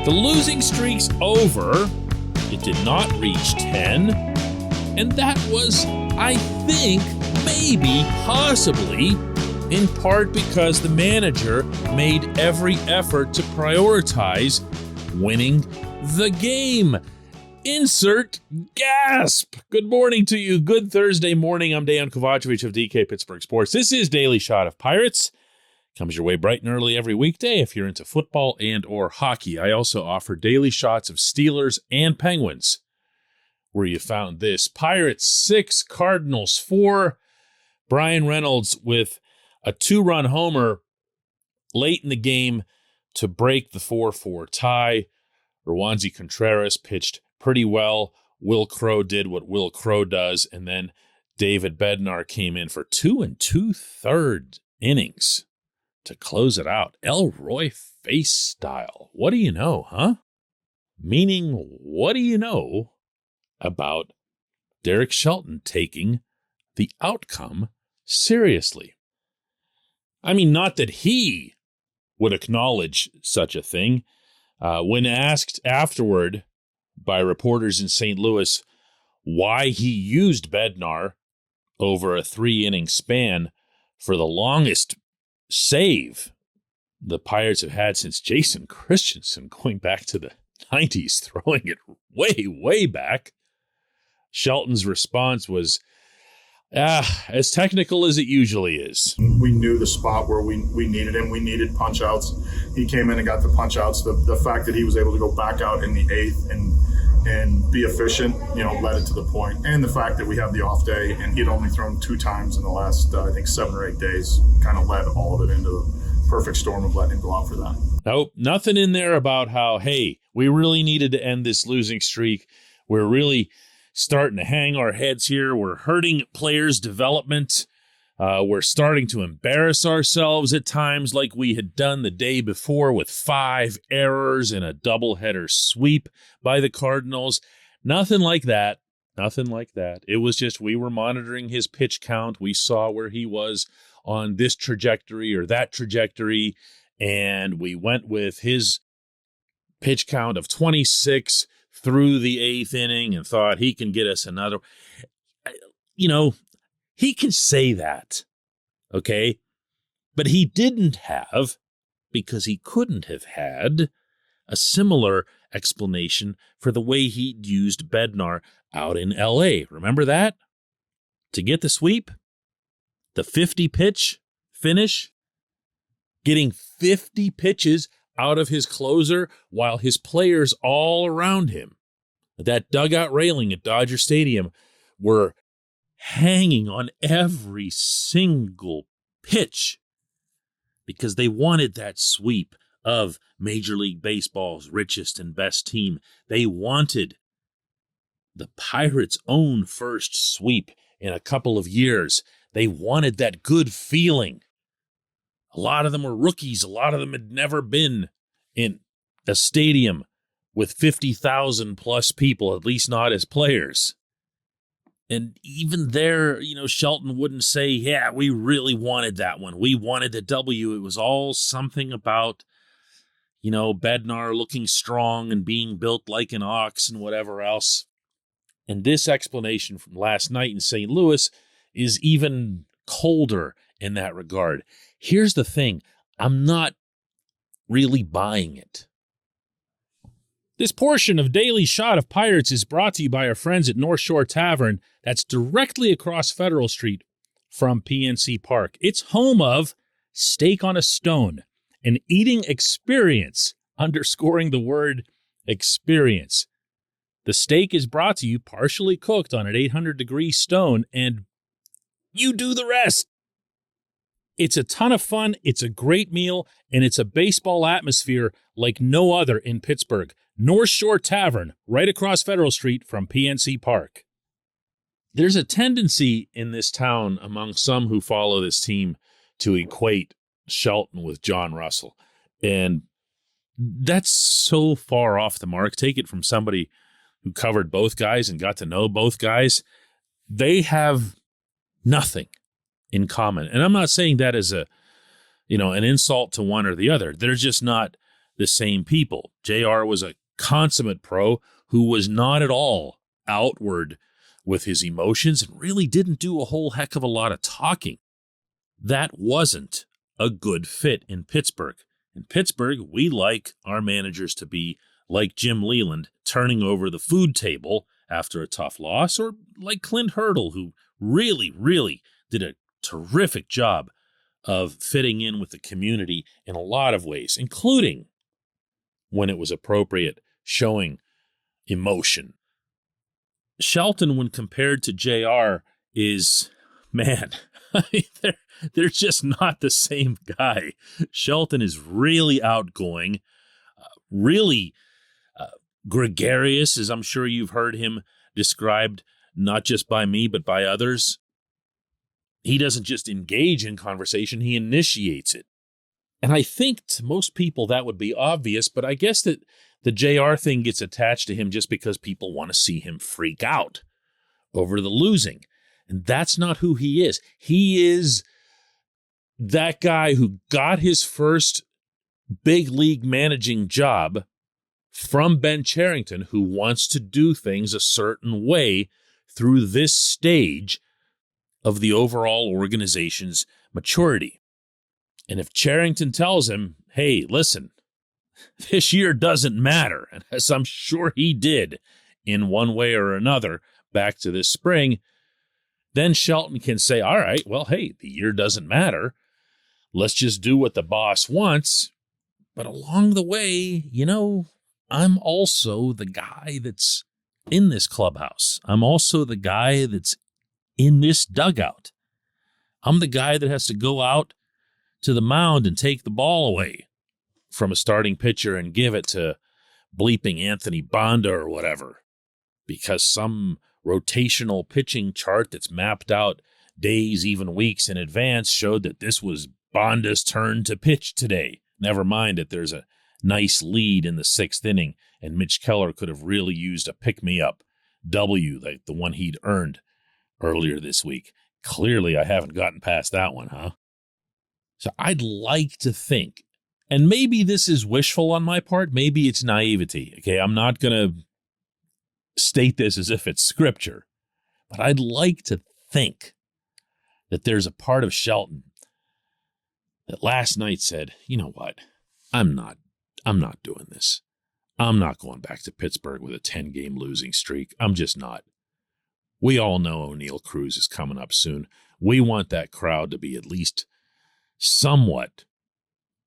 The losing streak's over. It did not reach 10. And that was, I think, maybe, possibly, in part because the manager made every effort to prioritize winning the game. Insert gasp. Good morning to you. Good Thursday morning. I'm Dejan Kovacevic of DK Pittsburgh Sports. This is Daily Shot of Pirates. Comes your way bright and early every weekday if you're into football and or hockey. I also offer daily shots of Steelers and Penguins, where you found this. Pirates 6, Cardinals 4. Brian Reynolds with a 2-run homer late in the game to break the 4-4 tie. Rowanzi Contreras pitched pretty well. Will Crowe did what Will Crowe does, and then David Bednar came in for 2 2/3 innings to close it out. Elroy face style. What do you know, huh? Meaning, what do you know about Derek Shelton taking the outcome seriously? I mean, not that he would acknowledge such a thing. When asked afterward by reporters in St. Louis why he used Bednar over a 3-inning span for the longest save the Pirates have had since Jason Christensen, going back to the 90s, throwing it way, way back, Shelton's response was, as technical as it usually is. We knew the spot where we needed him. We needed punch-outs. He came in and got the punch-outs. The fact that he was able to go back out in the 8th and be efficient, led it to the point. And the fact that we have the off day and he'd only thrown 2 times in the last, 7 or 8 days kind of led all of it into the perfect storm of letting him go out for that. Nope, nothing in there about how, hey, we really needed to end this losing streak. We're really starting to hang our heads here. We're hurting players' development. We're starting to embarrass ourselves at times like we had done the day before with 5 errors and a doubleheader sweep by the Cardinals. Nothing like that. Nothing like that. It was just we were monitoring his pitch count. We saw where he was on this trajectory or that trajectory, and we went with his pitch count of 26 through the 8th inning and thought he can get us another. He can say that, okay? But he didn't have, because he couldn't have had, a similar explanation for the way he used Bednar out in L.A. Remember that? To get the sweep? The 50-pitch finish? Getting 50 pitches out of his closer while his players all around him, that dugout railing at Dodger Stadium, were hanging on every single pitch because they wanted that sweep of Major League Baseball's richest and best team. They wanted the Pirates' own first sweep in a couple of years. They wanted that good feeling. A lot of them were rookies. A lot of them had never been in a stadium with 50,000 plus people, at least not as players. And even there, Shelton wouldn't say, yeah, we really wanted that one. We wanted the W. It was all something about, Bednar looking strong and being built like an ox and whatever else. And this explanation from last night in St. Louis is even colder in that regard. Here's the thing. I'm not really buying it. This portion of Daily Shot of Pirates is brought to you by our friends at North Shore Tavern. That's directly across Federal Street from PNC Park. It's home of Steak on a Stone, an eating experience, underscoring the word experience. The steak is brought to you partially cooked on an 800-degree stone, and you do the rest. It's a ton of fun, it's a great meal, and it's a baseball atmosphere like no other in Pittsburgh. North Shore Tavern, right across Federal Street from PNC Park. There's a tendency in this town among some who follow this team to equate Shelton with John Russell. And that's so far off the mark. Take it from somebody who covered both guys and got to know both guys. They have nothing in common. And I'm not saying that as an insult to one or the other. They're just not the same people. JR was a consummate pro who was not at all outward with his emotions and really didn't do a whole heck of a lot of talking. That wasn't a good fit in Pittsburgh. In Pittsburgh, we like our managers to be like Jim Leland, turning over the food table after a tough loss, or like Clint Hurdle, who really, really did a terrific job of fitting in with the community in a lot of ways, including, when it was appropriate, showing emotion. Shelton, when compared to JR, is, man, they're just not the same guy. Shelton is really outgoing, really gregarious, as I'm sure you've heard him described, not just by me, but by others. He doesn't just engage in conversation, he initiates it. And I think to most people that would be obvious, but I guess that the JR thing gets attached to him just because people want to see him freak out over the losing. And that's not who he is. He is that guy who got his first big league managing job from Ben Cherington, who wants to do things a certain way through this stage of the overall organization's maturity. And if Cherington tells him, hey, listen, this year doesn't matter, and as I'm sure he did in one way or another back to this spring, then Shelton can say, all right, well, hey, the year doesn't matter. Let's just do what the boss wants. But along the way, I'm also the guy that's in this clubhouse. I'm also the guy that's in this dugout. I'm the guy that has to go out to the mound and take the ball away from a starting pitcher and give it to bleeping Anthony Bonda or whatever, because some rotational pitching chart that's mapped out days, even weeks in advance showed that this was Bonda's turn to pitch today. Never mind that there's a nice lead in the 6th inning, and Mitch Keller could have really used a pick-me-up W, like the one he'd earned earlier this week. Clearly, I haven't gotten past that one, huh? So I'd like to think, and maybe this is wishful on my part, maybe it's naivety, okay? I'm not going to state this as if it's scripture, but I'd like to think that there's a part of Shelton that last night said, you know what, I'm not doing this. I'm not going back to Pittsburgh with a 10-game losing streak. I'm just not. We all know O'Neill Cruz is coming up soon. We want that crowd to be at least somewhat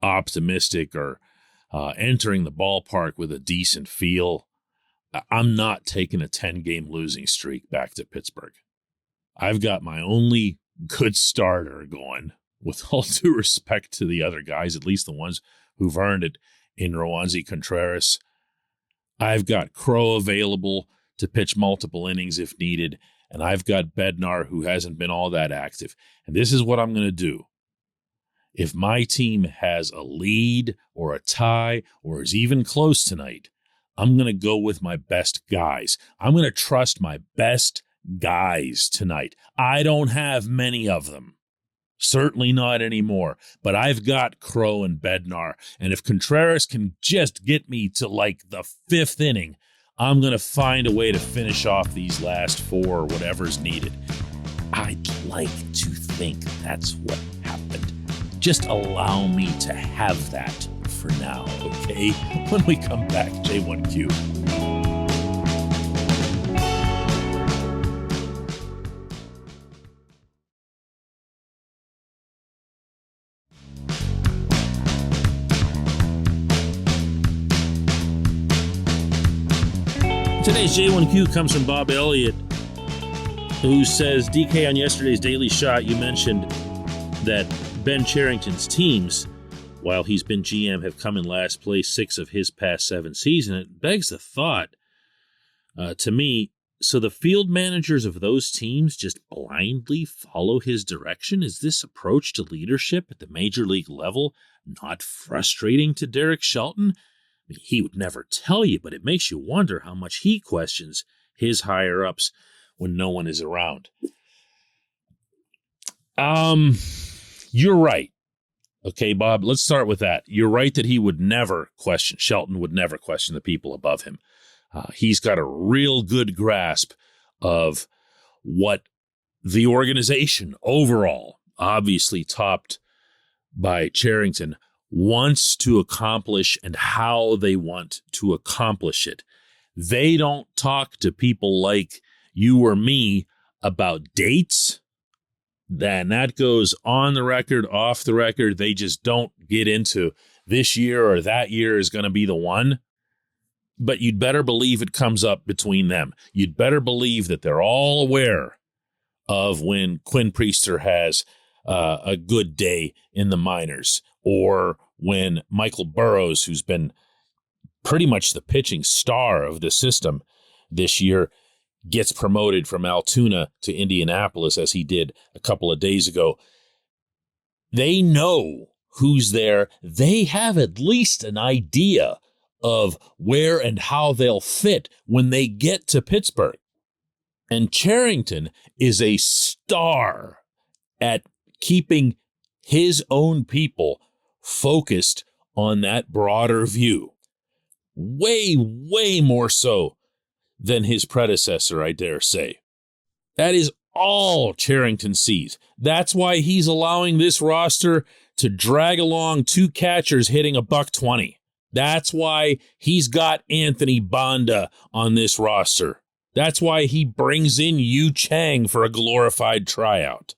optimistic or entering the ballpark with a decent feel. I'm not taking a 10-game losing streak back to Pittsburgh. I've got my only good starter going, with all due respect to the other guys, at least the ones who've earned it, in Roansy Contreras. I've got Crow available to pitch multiple innings if needed, and I've got Bednar, who hasn't been all that active. And this is what I'm going to do. If my team has a lead or a tie or is even close tonight, I'm going to go with my best guys. I'm going to trust my best guys tonight. I don't have many of them. Certainly not anymore. But I've got Crow and Bednar. And if Contreras can just get me to like the 5th inning, I'm going to find a way to finish off these last 4 or whatever's needed. I'd like to think that's what happened. Just allow me to have that for now, okay? When we come back, J1Q. Today's J1Q comes from Bob Elliott, who says, DK, on yesterday's Daily Shot, you mentioned that Ben Cherington's teams, while he's been GM, have come in last place 6 of his past 7 seasons. It begs the thought to me, so the field managers of those teams just blindly follow his direction? Is this approach to leadership at the major league level not frustrating to Derek Shelton? I mean, he would never tell you, but it makes you wonder how much he questions his higher-ups when no one is around. You're right. Okay, Bob, let's start with that. You're right that Shelton would never question the people above him. He's got a real good grasp of what the organization overall, obviously topped by Cherington, wants to accomplish and how they want to accomplish it. They don't talk to people like you or me about dates. Then that goes on the record, off the record. They just don't get into this year or that year is going to be the one. But you'd better believe it comes up between them. You'd better believe that they're all aware of when Quinn Priester has a good day in the minors, or when Michael Burrows, who's been pretty much the pitching star of the system this year, gets promoted from Altoona to Indianapolis, as he did a couple of days ago. They know who's there. They have at least an idea of where and how they'll fit when they get to Pittsburgh. And Cherington is a star at keeping his own people focused on that broader view. Way, way more so than his predecessor, I dare say. That is all Cherington sees. That's why he's allowing this roster to drag along two catchers hitting $120. That's why he's got Anthony Banda on this roster. That's why he brings in Yu Chang for a glorified tryout.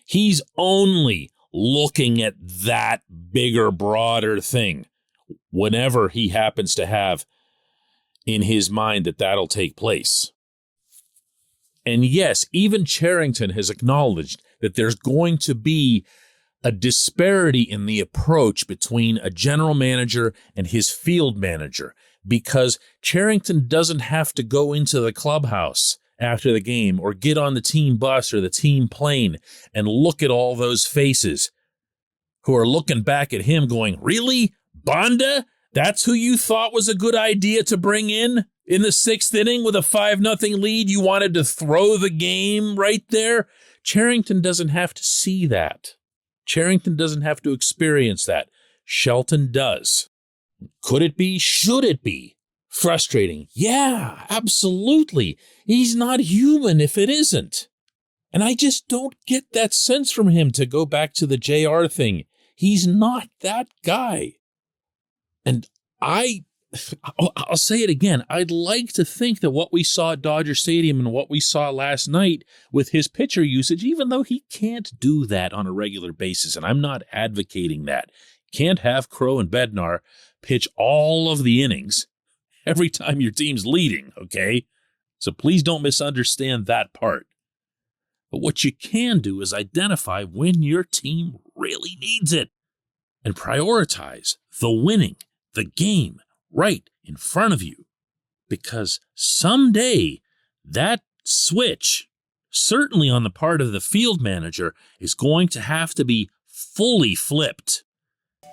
He's only looking at that bigger, broader thing whenever he happens to have in his mind that that'll take place. And yes, even Cherington has acknowledged that there's going to be a disparity in the approach between a general manager and his field manager, because Cherington doesn't have to go into the clubhouse after the game or get on the team bus or the team plane and look at all those faces who are looking back at him going, "Really? Banda? That's who you thought was a good idea to bring in the 6th inning with a 5-0 lead? You wanted to throw the game right there?" Cherington doesn't have to see that. Cherington doesn't have to experience that. Shelton does. Could it be? Should it be frustrating? Yeah, absolutely. He's not human if it isn't. And I just don't get that sense from him, to go back to the JR thing. He's not that guy. And I'll say it again. I'd like to think that what we saw at Dodger Stadium and what we saw last night with his pitcher usage, even though he can't do that on a regular basis, and I'm not advocating that. Can't have Crow and Bednar pitch all of the innings every time your team's leading, okay? So please don't misunderstand that part. But what you can do is identify when your team really needs it and prioritize the winning, the game, right in front of you, because someday that switch, certainly on the part of the field manager, is going to have to be fully flipped.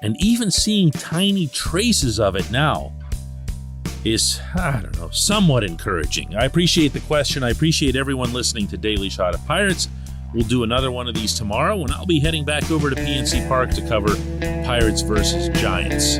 And even seeing tiny traces of it now is, somewhat encouraging. I appreciate the question. I appreciate everyone listening to Daily Shot of Pirates. We'll do another one of these tomorrow, and I'll be heading back over to PNC Park to cover Pirates versus Giants.